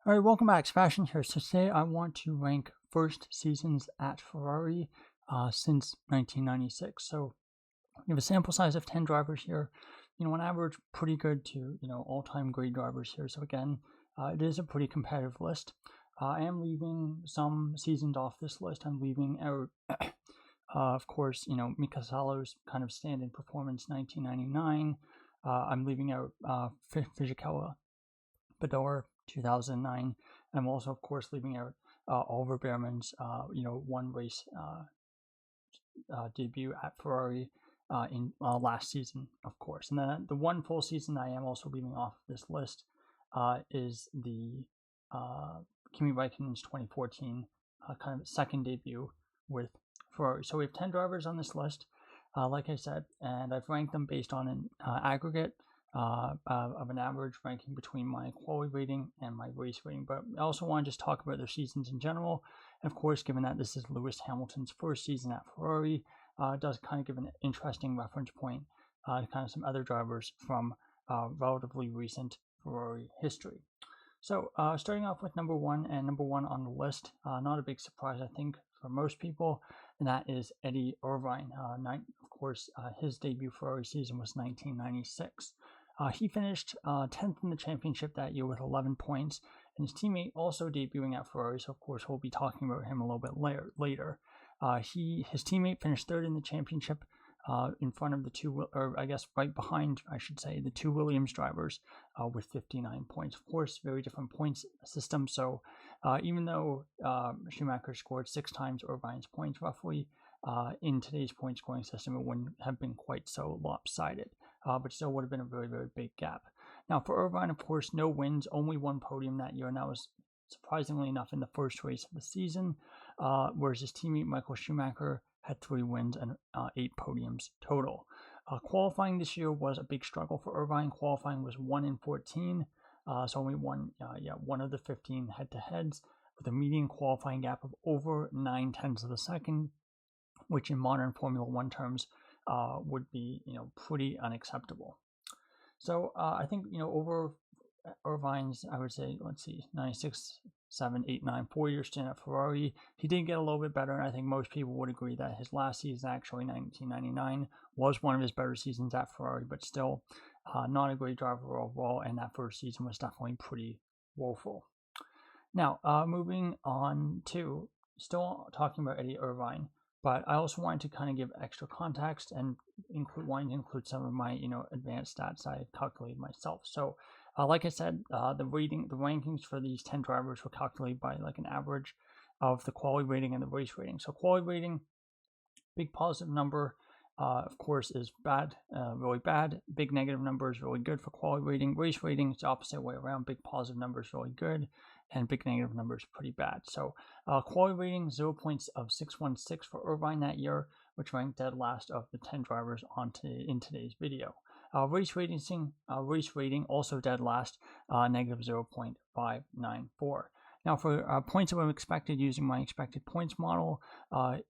Alright, welcome back. It's Fashion here. So today I want to rank first seasons at Ferrari since 1996. So we have a sample size of 10 drivers here. On average, pretty good to, all-time great drivers here. So again, it is a pretty competitive list. I am leaving some seasons off this list. I'm leaving out, of course, Mika Salo's kind of stand-in performance 1999. I'm leaving out Fisichella Bador 2009. I'm also, of course, leaving out Oliver Behrman's, one race debut at Ferrari in last season, of course. And then the one full season I am also leaving off this list is the Kimi Raikkonen's 2014 kind of second debut with Ferrari. So we have 10 drivers on this list, like I said, and I've ranked them based on an aggregate of an average ranking between my quality rating and my race rating. But I also want to just talk about their seasons in general. And of course, given that this is Lewis Hamilton's first season at Ferrari, it does kind of give an interesting reference point to kind of some other drivers from relatively recent Ferrari history. So starting off with number one on the list, not a big surprise, I think, for most people, and that is Eddie Irvine. Of course, his debut Ferrari season was 1996. He finished 10th in the championship that year with 11 points, and his teammate also debuting at Ferrari, so of course we'll be talking about him a little bit later. His teammate finished third in the championship in front of the two, or I guess right behind, I should say, the two Williams drivers with 59 points. Of course, very different points system, so even though Schumacher scored 6 times Irvine's points roughly, in today's point scoring system, it wouldn't have been quite so lopsided, but still would have been a very, very big gap. Now, for Irvine, of course, no wins, only one podium that year, and that was surprisingly enough in the first race of the season, whereas his teammate Michael Schumacher had 3 wins and 8 podiums total. Qualifying this year was a big struggle for Irvine. Qualifying was 1 in 14, so only one of the 15 head-to-heads, with a median qualifying gap of over 9/10 of a second, which in modern Formula One terms would be pretty unacceptable. So I think over Irvine's, I would say, 96, 7, 8, 9, 4 years stint at Ferrari, he did get a little bit better, and I think most people would agree that his last season, actually 1999, was one of his better seasons at Ferrari, but still not a great driver overall, and that first season was definitely pretty woeful. Now, moving on to, still talking about Eddie Irvine, but I also wanted to kind of give extra context and include some of my advanced stats I calculated myself. So like I said, the rankings for these 10 drivers were calculated by like an average of the quality rating and the race rating. So quality rating, big positive number, of course, is bad, really bad. Big negative number is really good for quality rating. Race rating is the opposite way around. Big positive number is really good, and big negative number is pretty bad. So quality rating, 0 points of 616 for Irvine that year, which ranked dead last of the 10 drivers in today's video. Race rating also dead last, negative 0.594. Now for points that were expected using my expected points model,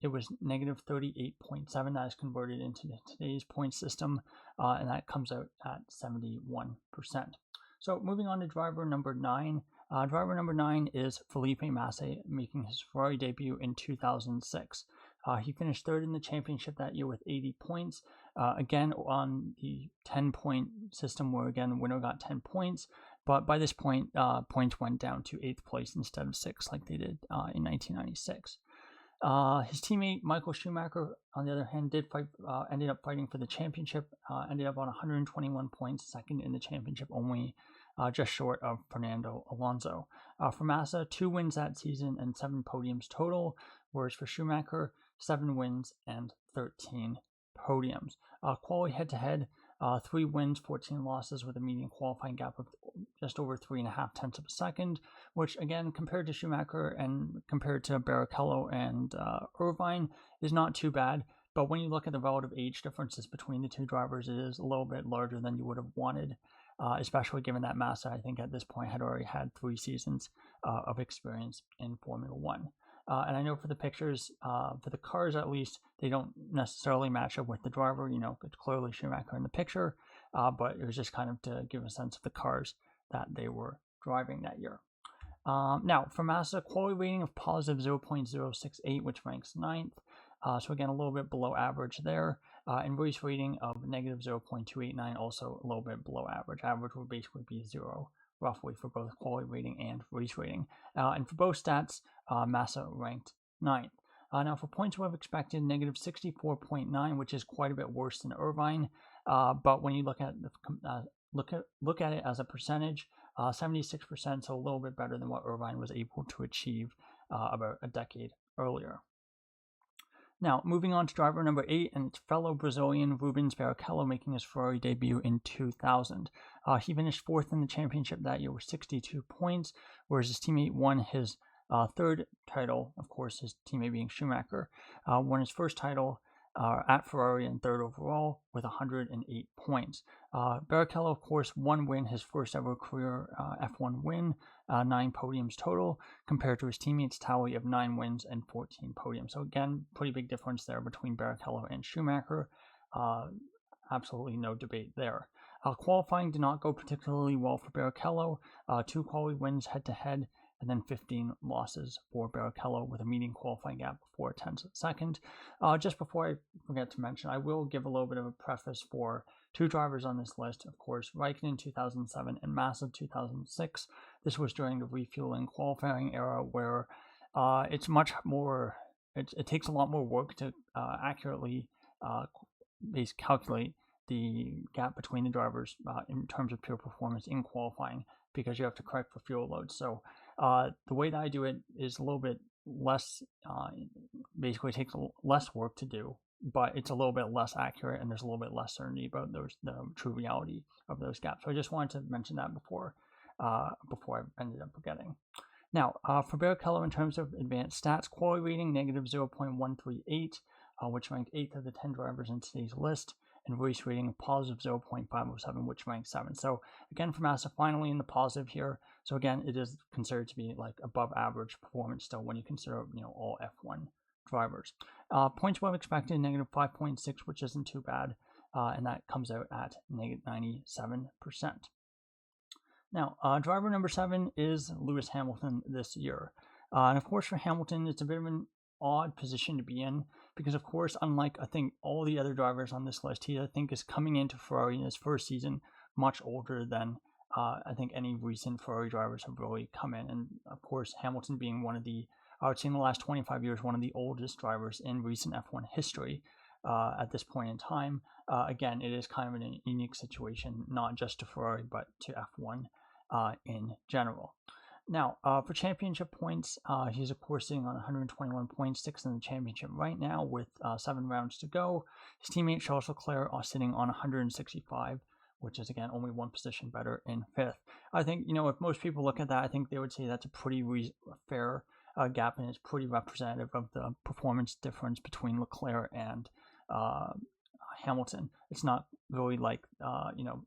it was negative 38.7. That is converted into today's point system, and that comes out at 71%. So moving on to driver number 9. Driver number 9 is Felipe Massa, making his Ferrari debut in 2006. He finished third in the championship that year with 80 points. Again, on the 10-point system, where again the winner got 10 points. But by this point, points went down to 8th place instead of 6th, like they did in 1996. His teammate Michael Schumacher, on the other hand, ended up fighting for the championship. Ended up on 121 points, second in the championship, only just short of Fernando Alonso. For Massa, 2 wins that season and 7 podiums total, whereas for Schumacher, 7 wins and 13 podiums. Quality head-to-head, 3 wins, 14 losses, with a median qualifying gap of just over 3.5 of a second, which again, compared to Schumacher and compared to Barrichello and Irvine, is not too bad. But when you look at the relative age differences between the two drivers, it is a little bit larger than you would have wanted, especially given that Massa, I think at this point, had already had 3 seasons of experience in Formula One. And I know for the pictures, for the cars at least, they don't necessarily match up with the driver. It's clearly Schumacher in the picture, but it was just kind of to give a sense of the cars that they were driving that year. Now, for Massa, quality rating of positive 0.068, which ranks 9th. So again, a little bit below average there. And race rating of negative 0.289, also a little bit below average. Average would basically be 0, roughly, for both quality rating and race rating. And for both stats, Massa ranked 9th. Now, for points above expected, negative 64.9, which is quite a bit worse than Irvine. But when you look at look at it as a percentage, 76%, so a little bit better than what Irvine was able to achieve about a decade earlier. Now, moving on to driver number 8, and it's fellow Brazilian Rubens Barrichello making his Ferrari debut in 2000. He finished 4th in the championship that year with 62 points, whereas his teammate won his third title, of course, his teammate being Schumacher, won his first title at Ferrari and 3rd overall with 108 points. Barrichello, of course, win his first ever career F1 win, 9 podiums total, compared to his teammates' tally of 9 wins and 14 podiums. So again, pretty big difference there between Barrichello and Schumacher. Absolutely no debate there. Qualifying did not go particularly well for Barrichello. 2 quality wins head-to-head, and then 15 losses for Barrichello with a median qualifying gap of 4/10 seconds. Just before I forget to mention, I will give a little bit of a preface for 2 drivers on this list. Of course, Raikkonen 2007 and Massa 2006. This was during the refueling qualifying era where it's much more, it takes a lot more work to accurately calculate the gap between the drivers in terms of pure performance in qualifying, because you have to correct for fuel load. So the way that I do it is a little bit less, basically it takes less work to do, but it's a little bit less accurate, and there's a little bit less certainty about the true reality of those gaps. So I just wanted to mention that before I ended up forgetting. Now, for Barrichello, in terms of advanced stats, quality rating, negative 0.138, which ranked 8th of the 10 drivers in today's list, and race rating of positive 0.507, which ranks 7th. So again, for Massa, finally in the positive here. So again, it is considered to be like above average performance still when you consider, all F1 drivers. Points above expected, negative 5.6, which isn't too bad, and that comes out at negative 97%. Now, driver number 7 is Lewis Hamilton this year. And of course, for Hamilton, it's a bit of an odd position to be in, because of course, unlike I think all the other drivers on this list, he I think is coming into Ferrari in his first season much older than I think any recent Ferrari drivers have really come in. And of course, Hamilton being one of the, I would say in the last 25 years, one of the oldest drivers in recent F1 history at this point in time. Again, it is kind of a unique situation, not just to Ferrari, but to F1 in general. Now, for championship points, he's of course sitting on 121 points, 6th in the championship right now with 7 rounds to go. His teammate Charles Leclerc are sitting on 165, which is again only 1 position better in 5th. I think, if most people look at that, I think they would say that's a pretty fair gap, and it's pretty representative of the performance difference between Leclerc and Hamilton. It's not really like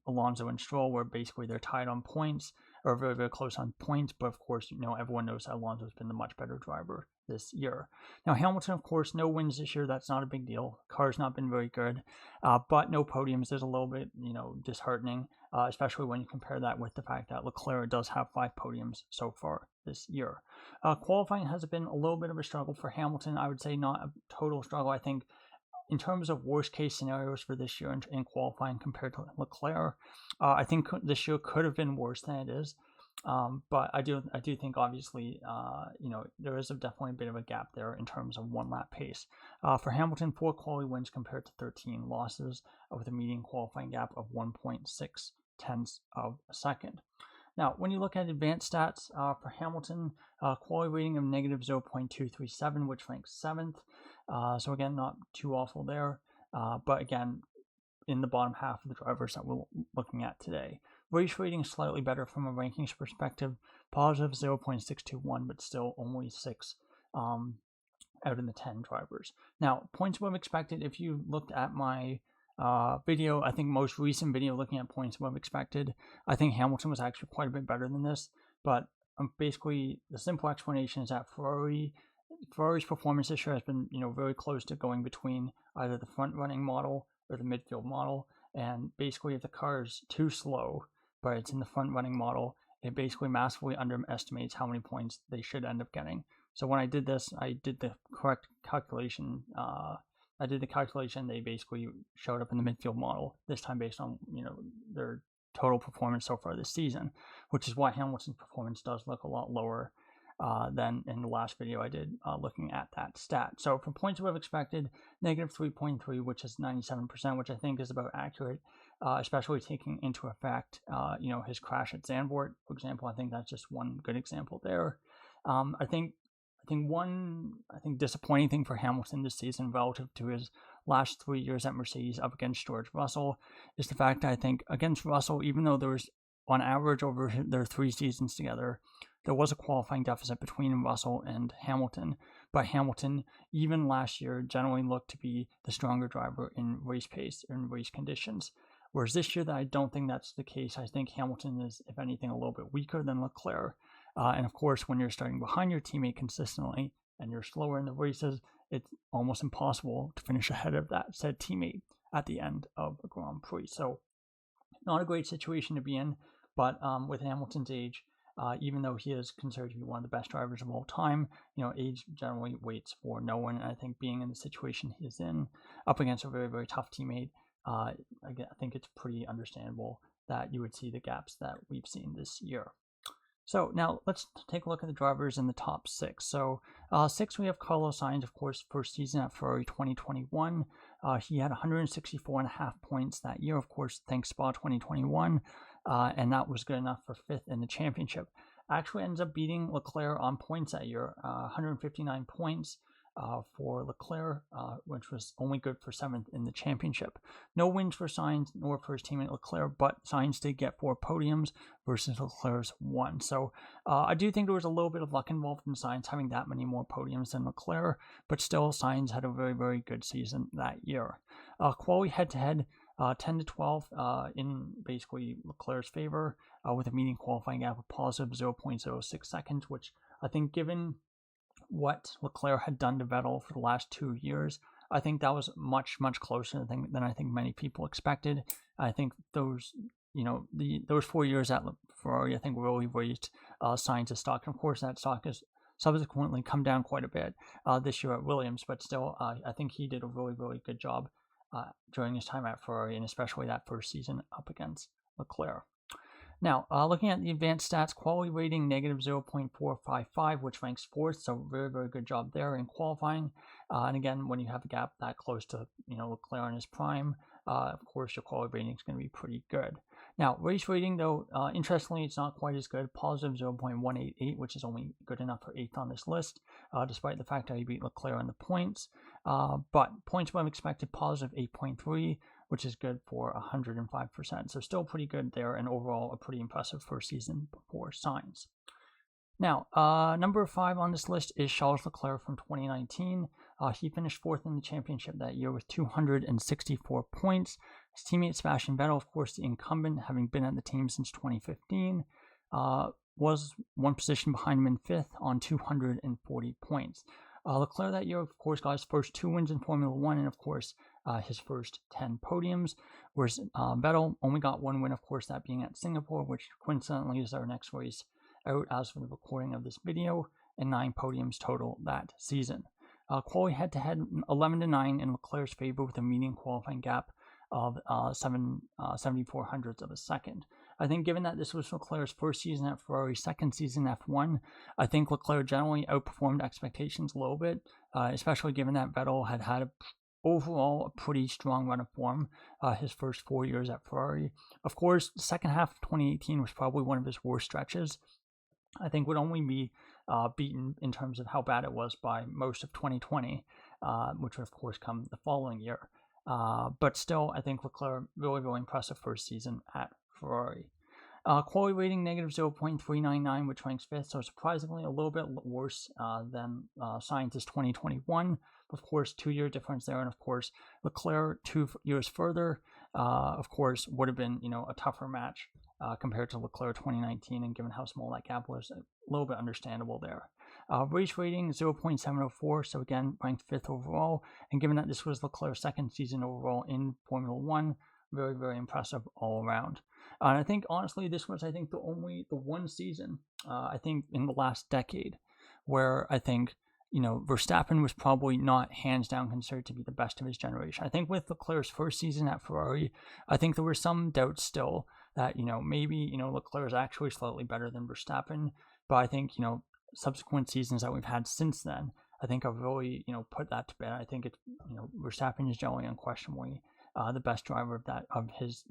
Alonso and Stroll, where basically they're tied on points, or very, very close on points, but of course, everyone knows that Alonso's been the much better driver this year. Now, Hamilton, of course, no wins this year. That's not a big deal. Car's not been very good, but no podiums is a little bit, disheartening, especially when you compare that with the fact that Leclerc does have 5 podiums so far this year. Qualifying has been a little bit of a struggle for Hamilton. I would say not a total struggle. I think in terms of worst case scenarios for this year in qualifying compared to Leclerc, I think this year could have been worse than it is. But I do think obviously, there is definitely a bit of a gap there in terms of 1 lap pace. For Hamilton, 4 quality wins compared to 13 losses, with a median qualifying gap of 1.6 tenths of a second. Now, when you look at advanced stats for Hamilton, quality rating of negative 0.237, which ranks 7th. So again, not too awful there, but again, in the bottom half of the drivers that we're looking at today. Race rating is slightly better from a rankings perspective, positive 0.621, but still only 6 out of the 10 drivers. Now, points above expected, if you looked at my video, I think most recent video looking at points above expected, I think Hamilton was actually quite a bit better than this, but basically the simple explanation is that Ferrari's performance this year has been, very close to going between either the front running model or the midfield model, and basically if the car is too slow, but it's in the front running model, it basically massively underestimates how many points they should end up getting. So when I did this, I did the correct calculation. They basically showed up in the midfield model, this time based on, their total performance so far this season, which is why Hamilton's performance does look a lot lower than in the last video I did looking at that stat. So for points we have expected, negative 3.3, which is 97%, which I think is about accurate, especially taking into effect, his crash at Zandvoort, for example. I think that's just one good example there. I think disappointing thing for Hamilton this season relative to his last 3 years at Mercedes up against George Russell is the fact that I think against Russell, even though there was on average over their 3 seasons together, there was a qualifying deficit between Russell and Hamilton, but Hamilton, even last year, generally looked to be the stronger driver in race pace and race conditions. Whereas this year, I don't think that's the case. I think Hamilton is, if anything, a little bit weaker than Leclerc. And of course, when you're starting behind your teammate consistently and you're slower in the races, it's almost impossible to finish ahead of that said teammate at the end of a Grand Prix. So not a great situation to be in, but with Hamilton's age, even though he is considered to be one of the best drivers of all time, age generally waits for no one. And I think being in the situation he is in, up against a very, very tough teammate, I think it's pretty understandable that you would see the gaps that we've seen this year. So now let's take a look at the drivers in the top 6. So 6, we have Carlos Sainz, of course, first season at Ferrari 2021. He had 164.5 points that year, of course, thanks Spa 2021. And that was good enough for 5th in the championship. Actually ends up beating Leclerc on points that year, 159 points for Leclerc, which was only good for 7th in the championship. No wins for Sainz nor for his teammate Leclerc, but Sainz did get 4 podiums versus Leclerc's 1. So I do think there was a little bit of luck involved in Sainz having that many more podiums than Leclerc, but still Sainz had a very, very good season that year. Quali head-to-head, 10 to 12 in basically Leclerc's favor, with a median qualifying gap of positive 0.06 seconds, which I think given what Leclerc had done to Vettel for the last 2 years, I think that was much, much closer than I think many people expected. I think those 4 years at Ferrari, I think really raised Sainz's stock. And of course, that stock has subsequently come down quite a bit this year at Williams, but still, I think he did a really, really good job during his time at Ferrari, and especially that first season up against Leclerc. Now, looking at the advanced stats, quality rating negative 0.455, which ranks 4th, so very, very good job there in qualifying. And again, when you have a gap that close to Leclerc in his prime, of course your quality rating is going to be pretty good. Now, race rating, though, interestingly, it's not quite as good, positive 0.188, which is only good enough for 8th on this list, despite the fact that he beat Leclerc in the points. But points when expected, positive 8.3, which is good for 105%. So still pretty good there, and overall a pretty impressive first season for Sainz. Now, number 5 on this list is Charles Leclerc from 2019. He finished 4th in the championship that year with 264 points. His teammate Sebastian Vettel, of course, the incumbent, having been at the team since 2015, was one position behind him in 5th on 240 points. Leclerc that year, of course, got his first 2 wins in Formula 1, and of course, his first 10 podiums, whereas Vettel only got 1 win, of course, that being at Singapore, which coincidentally is our next race out as for the recording of this video, and 9 podiums total that season. Quali head-to-head, 11 to 9 in Leclerc's favor with a median qualifying gap of 74 hundredths of a second. I think given that this was Leclerc's first season at Ferrari, second season F1, I think Leclerc generally outperformed expectations a little bit, especially given that Vettel had overall a pretty strong run of form his first 4 years at Ferrari. Of course, the second half of 2018 was probably one of his worst stretches. I think would only be beaten in terms of how bad it was by most of 2020, which would of course come the following year. But still, I think Leclerc really, really impressive first season at Ferrari. Quality rating negative 0.399, which ranks 5th, so surprisingly a little bit worse than Sainz's 2021. Of course, 2-year difference there, and of course, Leclerc 2 years further, of course, would have been a tougher match compared to Leclerc 2019, and given how small that gap was, a little bit understandable there. Race rating 0.704, so again, ranked 5th overall, and given that this was Leclerc's second season overall in Formula 1, very, very impressive all around. And I think honestly, this was the one season I think in the last decade where I think Verstappen was probably not hands down considered to be the best of his generation. I think with Leclerc's first season at Ferrari, I think there were some doubts still that maybe Leclerc is actually slightly better than Verstappen, but I think subsequent seasons that we've had since then, I think I've really put that to bed. I think it's Verstappen is generally unquestionably the best driver of his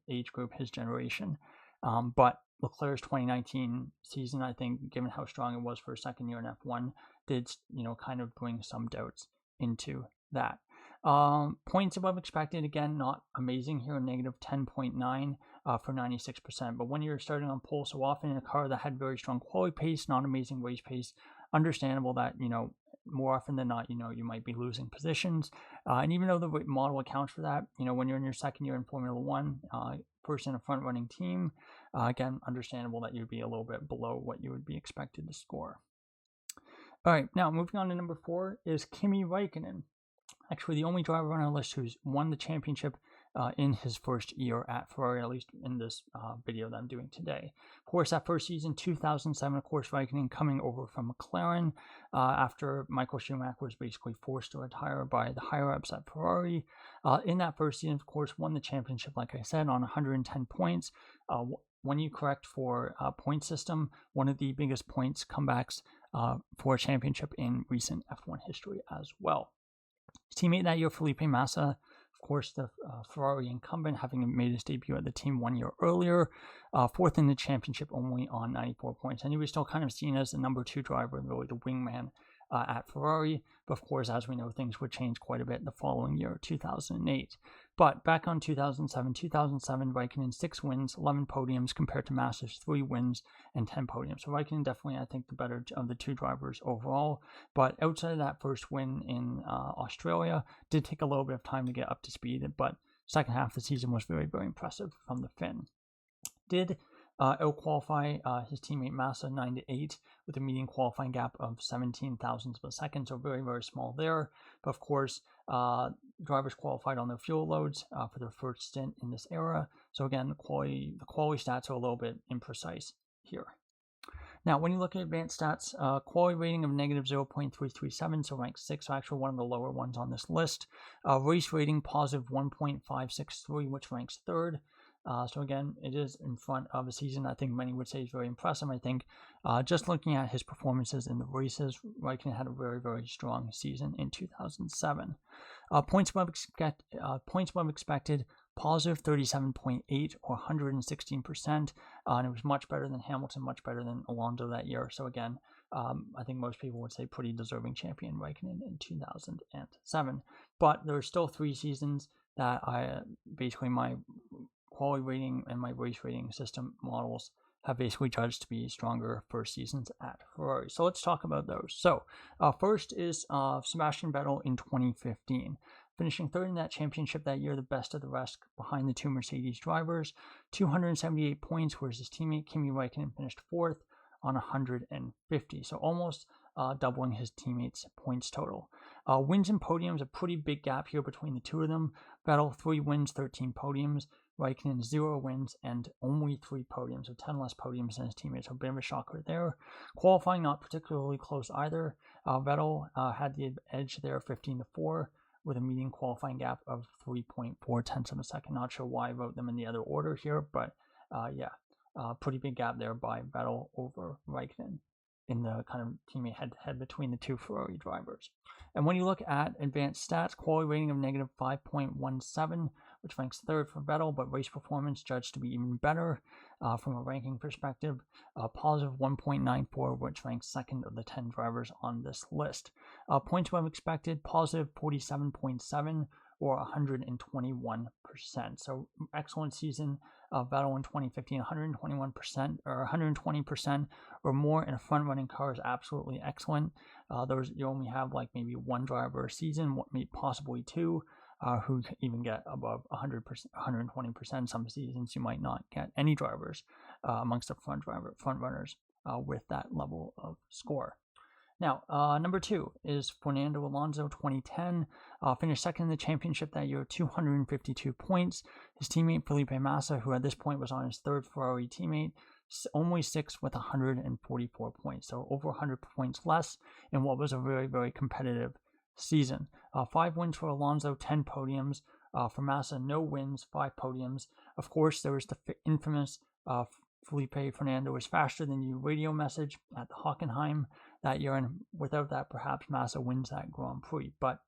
age group, his generation. But Leclerc's 2019 season, I think, given how strong it was for a second year in F1, did kind of bring some doubts into that. Points above expected, again, not amazing here, negative 10.9 for 96%. But when you're starting on pole so often in a car that had very strong quality pace, not amazing race pace, understandable that more often than not, you might be losing positions. And even though the model accounts for that, when you're in your second year in Formula One, first in a front running team, again, understandable that you'd be a little bit below what you would be expected to score. All right, now moving on to number 4 is Kimi Räikkönen. Actually, the only driver on our list who's won the championship in his first year at Ferrari, at least in this video that I'm doing today. Of course, that first season, 2007, of course, Räikkönen coming over from McLaren after Michael Schumacher was basically forced to retire by the higher-ups at Ferrari. In that first season, of course, won the championship, like I said, on 110 points. When you correct for point system, one of the biggest points comebacks for a championship in recent F1 history as well. His teammate that year, Felipe Massa, of course, the Ferrari incumbent, having made his debut at the team 1 year earlier, fourth in the championship only on 94 points. And he was still kind of seen as the number 2 driver, really the wingman at Ferrari. But of course, as we know, things would change quite a bit the following year, 2008. But back on 2007, Räikkönen 6 wins, 11 podiums compared to Massa's 3 wins and 10 podiums. So Räikkönen definitely, I think, the better of the 2 drivers overall. But outside of that first win in Australia, did take a little bit of time to get up to speed. But second half of the season was very, very impressive from the Finn. Did out-qualify his teammate Massa 9-8 with a median qualifying gap of 17 thousandths of a second, so very, very small there. But of course, drivers qualified on their fuel loads for their first stint in this era. So again, the quality stats are a little bit imprecise here. Now, when you look at advanced stats, quality rating of negative 0.337, so ranked 6, so actually one of the lower ones on this list. Race rating positive 1.563, which ranks 3rd. So again, it is in front of a season I think many would say is very impressive. I think just looking at his performances in the races, Räikkönen had a very, very strong season in 2007. Points above expected, positive 37.8 or 116%, and it was much better than Hamilton, much better than Alonso that year. So again, I think most people would say pretty deserving champion Räikkönen in 2007. But there are still 3 seasons that basically my quality rating and my race rating system models have basically judged to be stronger first seasons at Ferrari. So let's talk about those. So first is Sebastian Vettel in 2015. Finishing 3rd in that championship that year, the best of the rest behind the 2 Mercedes drivers. 278 points, whereas his teammate Kimi Räikkönen finished 4th on 150. So almost doubling his teammates' points total. Wins and podiums, a pretty big gap here between the 2 of them. Vettel, 3 wins, 13 podiums. Räikkönen 0 wins and only 3 podiums, so 10 less podiums than his teammates. So a bit of a shocker there. Qualifying not particularly close either. Vettel had the edge there, 15-4, with a median qualifying gap of 3.4 tenths of a second. Not sure why I wrote them in the other order here, but pretty big gap there by Vettel over Räikkönen in the kind of teammate head-to-head between the 2 Ferrari drivers. And when you look at advanced stats, quality rating of negative 5.17, which ranks 3rd for Vettel, but race performance judged to be even better from a ranking perspective. Positive 1.94, which ranks 2nd of the 10 drivers on this list. Points above expected, positive 47.7 or 121%. So excellent season of Vettel in 2015, 121% or 120% or more in a front-running car is absolutely excellent. You only have like maybe 1 driver a season, maybe possibly 2. Who even get above 100%, 120%. Some seasons you might not get any drivers amongst the front runners with that level of score. Now, number 2 is Fernando Alonso, 2010. Finished second in the championship that year, 252 points. His teammate Felipe Massa, who at this point was on his third Ferrari teammate, only 6th with 144 points. So over 100 points less in what was a very, very competitive season. 5 wins for Alonso, 10 podiums. For Massa, no wins, 5 podiums. Of course, there was the infamous Felipe Fernando is faster than you radio message at the Hockenheim that year, and without that, perhaps Massa wins that Grand Prix. But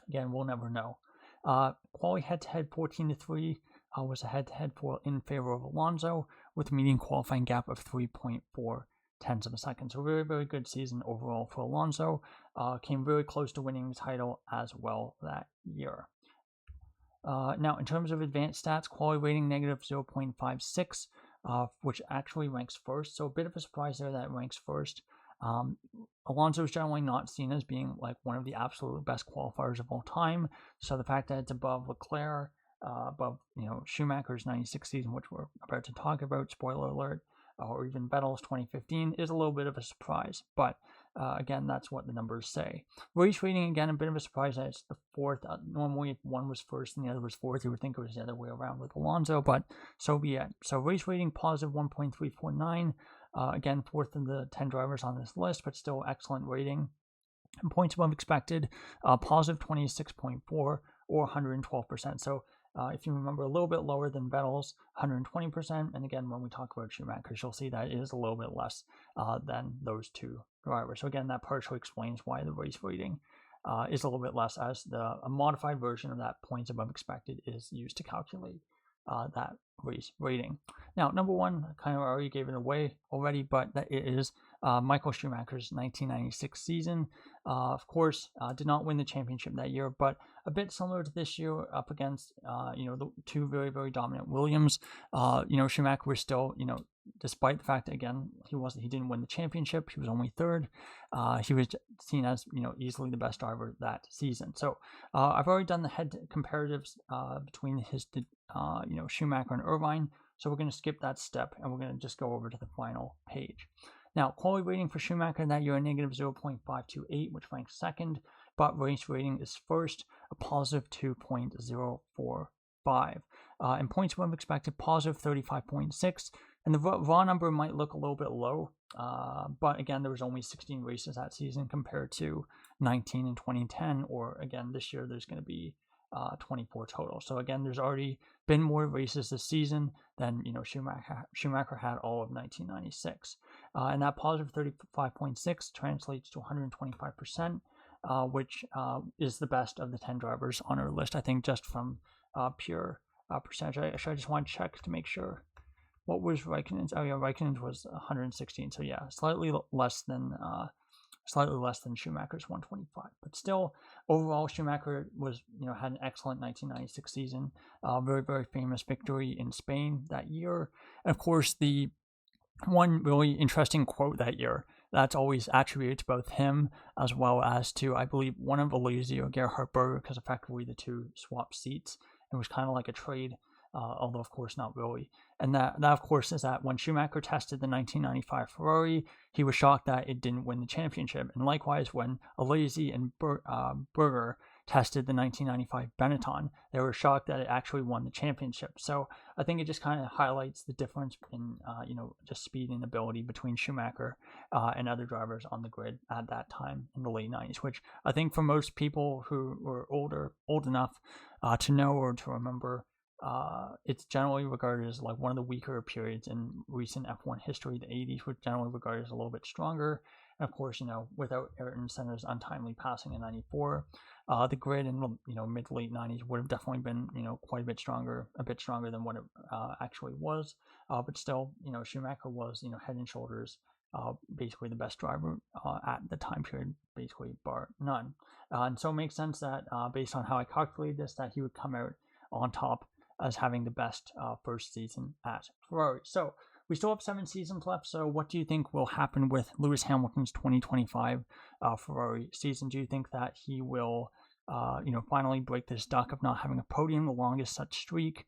again, we'll never know. Quali head-to-head 14-3 was a head-to-head in favor of Alonso, with a median qualifying gap of 3.4 tenths of a second. So very, very good season overall for Alonso. Came very close to winning the title as well that year. Now, in terms of advanced stats, quali rating negative 0.56, which actually ranks first. So a bit of a surprise there that it ranks first. Alonso is generally not seen as being like one of the absolute best qualifiers of all time. So the fact that it's above Leclerc, above Schumacher's 96 season, which we're about to talk about, spoiler alert, or even Vettel's 2015, is a little bit of a surprise. But again, that's what the numbers say. Race rating, again, a bit of a surprise that it's the fourth. Normally, if one was first and the other was fourth, you would think it was the other way around with Alonso, but so be it. So race rating, positive 1.349. Again, fourth of the 10 drivers on this list, but still excellent rating. And points above expected, positive 26.4 or 112%. So if you remember, a little bit lower than Vettel's 120%. And again, when we talk about Schumacher's, you'll see that it is a little bit less than those two drivers. So again, that partially explains why the race rating is a little bit less, as a modified version of that points above expected is used to calculate that race rating. Now, number 1, I kind of already gave it away already, but that it is Michael Schumacher's 1996 season. Of course, did not win the championship that year, but a bit similar to this year, up against the two very, very dominant Williams. Schumacher was still, despite the fact that, again, he didn't win the championship, he was only third. He was seen as easily the best driver that season. So I've already done the head comparatives between his Schumacher and Irvine. So we're going to skip that step and we're going to just go over to the final page. Now, quality rating for Schumacher that year, a negative 0.528, which ranks second, but race rating is first, a positive 2.045. And points above expected, positive 35.6. And the raw number might look a little bit low, but again, there was only 16 races that season compared to 19 in 2010, or again, this year there's going to be 24 total. So again, there's already been more races this season than Schumacher had all of 1996, and that positive 35.6 translates to 125%, which is the best of the 10 drivers on our list. I think just from pure percentage. I just want to check to make sure. What was Raikkonen's? Oh yeah, Raikkonen's was 116. So yeah, slightly less than Schumacher's 125, but still, overall, Schumacher was, had an excellent 1996 season. Very, very famous victory in Spain that year. And of course, the one really interesting quote that year that's always attributed to both him as well as to, I believe, one of Alesi or Gerhard Berger, because effectively the two swapped seats. It was kind of like a trade. Although of course not really. And that of course is that when Schumacher tested the 1995 Ferrari, he was shocked that it didn't win the championship. And likewise, when Alesi and Berger tested the 1995 Benetton, they were shocked that it actually won the championship. So I think it just kind of highlights the difference in just speed and ability between Schumacher and other drivers on the grid at that time in the late 90s, which I think for most people who were old enough to know or to remember, it's generally regarded as like one of the weaker periods in recent F1 history. The 80s were generally regarded as a little bit stronger. And of course, without Ayrton Senna's untimely passing in 94, the grid in mid to late 90s would have definitely been quite a bit stronger than what it actually was. But still, Schumacher was head and shoulders basically the best driver at the time period, basically bar none. And so it makes sense that based on how I calculated this, that he would come out on top as having the best first season at Ferrari. So we still have 7 seasons left. So what do you think will happen with Lewis Hamilton's 2025 Ferrari season? Do you think that he will, finally break this duck of not having a podium, the longest such streak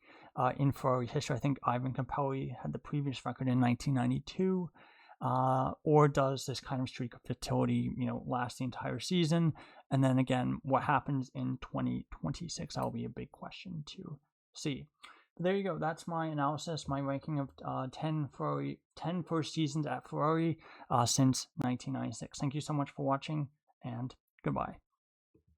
in Ferrari history? I think Ivan Capelli had the previous record in 1992. or does this kind of streak of futility, last the entire season? And then again, what happens in 2026? That will be a big question to see. But there you go. That's my analysis, my ranking of 10 first seasons at Ferrari since 1996. Thank you so much for watching, and goodbye.